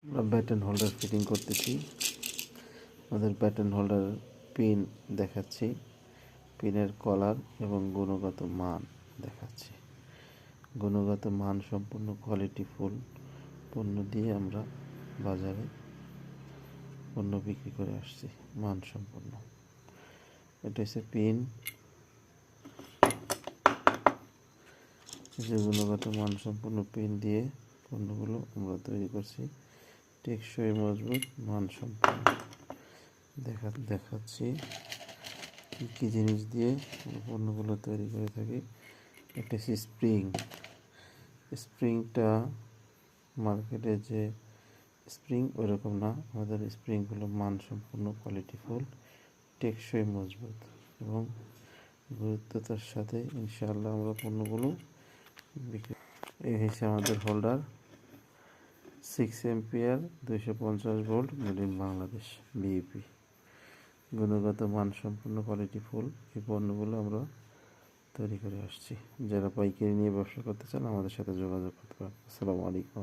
আমরা baton holder fitting করতেছি। আমাদের ব্যাটন হোল্ডার পিন দেখাচ্ছি, পিনের কলার এবং গুণগত মান দেখাচ্ছি। গুণগত মান সম্পূর্ণ কোয়ালিটিফুল পণ্য দিয়ে আমরা বাজারে পণ্য বিক্রি করে আসছি মান সম্পন্ন। এটা হচ্ছে পিন, যে গুণগত মান সম্পন্ন পিন দিয়ে পণ্যগুলো আমরা তৈরি করছি, টেকসই, মজবুত, মান সম্পন্ন। দেখাচ্ছি কী জিনিস দিয়ে পণ্যগুলো তৈরি করে থাকি। একটা হচ্ছে স্প্রিংটা মার্কেটে যে স্প্রিং ওইরকম না, আমাদের স্প্রিংগুলো মানসম্পন্ন, কোয়ালিটিফুল, টেকসই, মজবুত এবং গুরুত্বতার সাথে ইনশাআল্লাহ আমরা পণ্যগুলো বিক্রি। এই হচ্ছে আমাদের holder, 6 ampere, 250 volt, made in Bangladesh, BEP. গুণগত মানসম্পন্ন, কোয়ালিটিফুল এই পণ্যগুলো আমরা তৈরি করে আসছি। যারা পাইকারি নিয়ে ব্যবসা করতে চান আমাদের সাথে যোগাযোগ করতে পারেন। আসসালামু আলাইকুম।